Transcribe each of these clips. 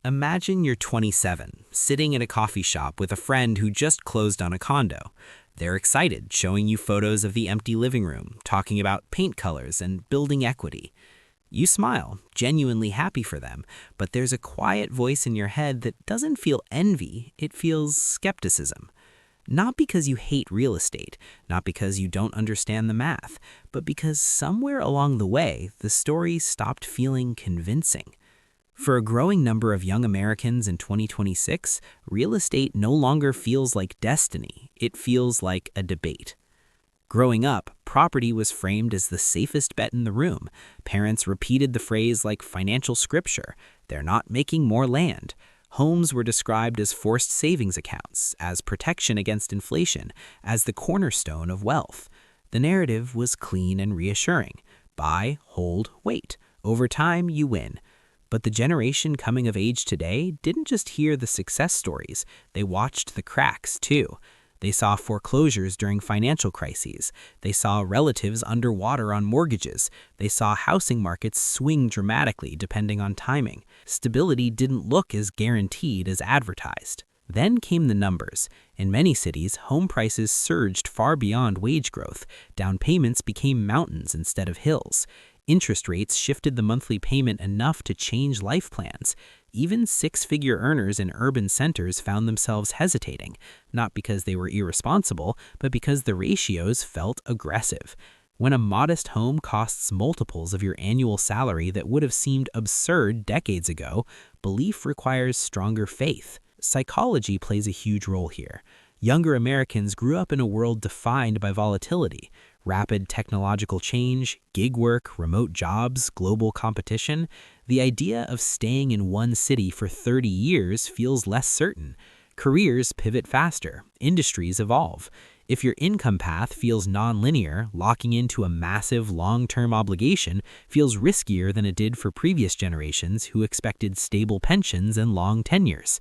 Imagine you're 27, sitting in a coffee shop with a friend who just closed on a condo. They're excited, showing you photos of the empty living room, talking about paint colors and building equity. You smile, genuinely happy for them, but there's a quiet voice in your head that doesn't feel envy, it feels skepticism. Not because you hate real estate, not because you don't understand the math, but because somewhere along the way, the story stopped feeling convincing. For a growing number of young Americans in 2026, real estate no longer feels like destiny, it feels like a debate. Growing up, property was framed as the safest bet in the room. Parents repeated the phrase like financial scripture, "They're not making more land." Homes were described as forced savings accounts, as protection against inflation, as the cornerstone of wealth. The narrative was clean and reassuring. Buy, hold, wait. Over time, you win. But the generation coming of age today didn't just hear the success stories, they watched the cracks too. They saw foreclosures during financial crises. They saw relatives underwater on mortgages. They saw housing markets swing dramatically depending on timing. Stability didn't look as guaranteed as advertised. Then came the numbers. In many cities, home prices surged far beyond wage growth. Down payments became mountains instead of hills. Interest rates shifted the monthly payment enough to change life plans. Even six-figure earners in urban centers found themselves hesitating, not because they were irresponsible, but because the ratios felt aggressive. When a modest home costs multiples of your annual salary that would have seemed absurd decades ago, belief requires stronger faith. Psychology plays a huge role here. Younger Americans grew up in a world defined by volatility. Rapid technological change, gig work, remote jobs, global competition. The idea of staying in one city for 30 years feels less certain. Careers pivot faster, industries evolve. If your income path feels nonlinear, locking into a massive long-term obligation feels riskier than it did for previous generations who expected stable pensions and long tenures.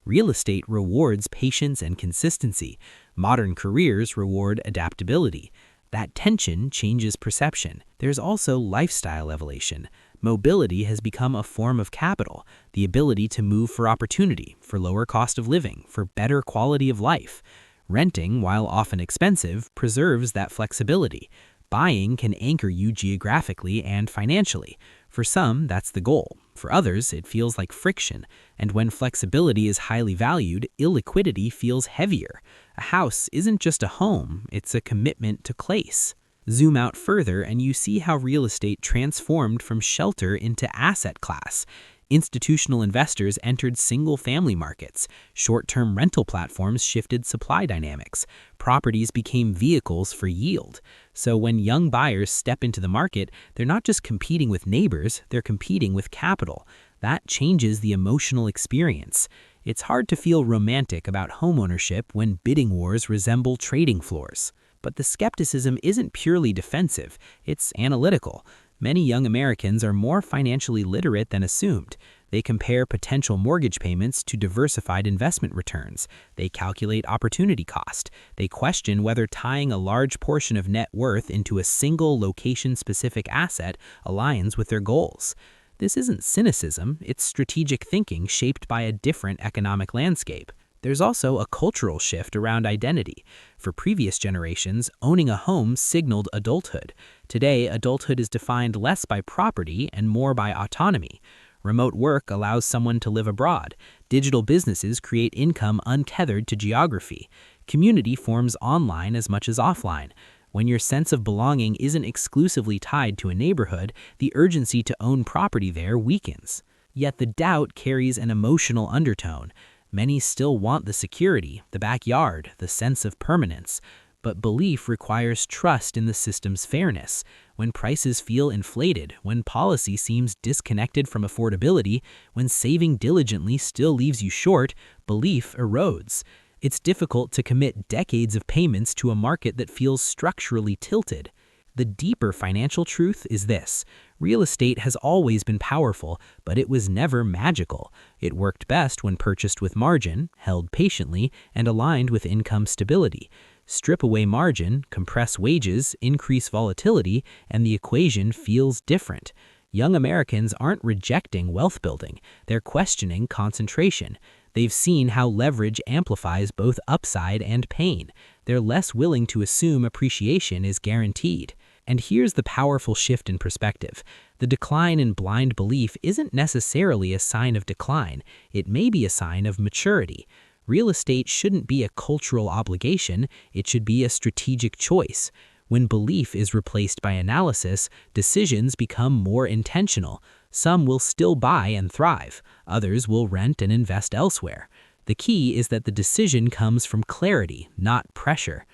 Real estate rewards patience and consistency. Modern careers reward adaptability. That tension changes perception. There's also lifestyle evolution. Mobility has become a form of capital, the ability to move for opportunity, for lower cost of living, for better quality of life. Renting, while often expensive, preserves that flexibility. Buying can anchor you geographically and financially. For some, that's the goal. For others, it feels like friction. And when flexibility is highly valued, illiquidity feels heavier. A house isn't just a home, it's a commitment to place. Zoom out further and you see how real estate transformed from shelter into asset class. Institutional investors entered single-family markets. Short-term rental platforms shifted supply dynamics. Properties became vehicles for yield. So when young buyers step into the market, they're not just competing with neighbors, they're competing with capital. That changes the emotional experience. It's hard to feel romantic about homeownership when bidding wars resemble trading floors. But the skepticism isn't purely defensive, it's analytical. Many young Americans are more financially literate than assumed. They compare potential mortgage payments to diversified investment returns. They calculate opportunity cost. They question whether tying a large portion of net worth into a single location-specific asset aligns with their goals. This isn't cynicism, it's strategic thinking shaped by a different economic landscape. There's also a cultural shift around identity. For previous generations, owning a home signaled adulthood. Today, adulthood is defined less by property and more by autonomy. Remote work allows someone to live abroad. Digital businesses create income untethered to geography. Community forms online as much as offline. When your sense of belonging isn't exclusively tied to a neighborhood, the urgency to own property there weakens. Yet the doubt carries an emotional undertone. Many still want the security, the backyard, the sense of permanence. But belief requires trust in the system's fairness. When prices feel inflated, when policy seems disconnected from affordability, when saving diligently still leaves you short, belief erodes. It's difficult to commit decades of payments to a market that feels structurally tilted. The deeper financial truth is this: real estate has always been powerful, but it was never magical. It worked best when purchased with margin, held patiently, and aligned with income stability. Strip away margin, compress wages, increase volatility, and the equation feels different. Young Americans aren't rejecting wealth building, they're questioning concentration. They've seen how leverage amplifies both upside and pain. They're less willing to assume appreciation is guaranteed. And here's the powerful shift in perspective. The decline in blind belief isn't necessarily a sign of decline. It may be a sign of maturity. Real estate shouldn't be a cultural obligation, it should be a strategic choice. When belief is replaced by analysis, decisions become more intentional. Some will still buy and thrive, others will rent and invest elsewhere. The key is that the decision comes from clarity, not pressure.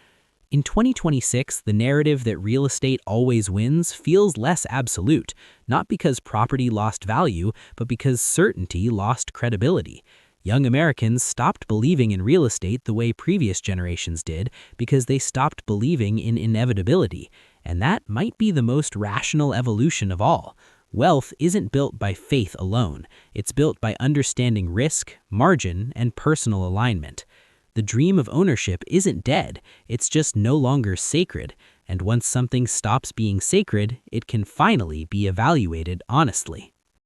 In 2026, the narrative that real estate always wins feels less absolute, not because property lost value, but because certainty lost credibility. Young Americans stopped believing in real estate the way previous generations did because they stopped believing in inevitability, and that might be the most rational evolution of all. Wealth isn't built by faith alone, it's built by understanding risk, margin, and personal alignment. The dream of ownership isn't dead, it's just no longer sacred, and once something stops being sacred, it can finally be evaluated honestly.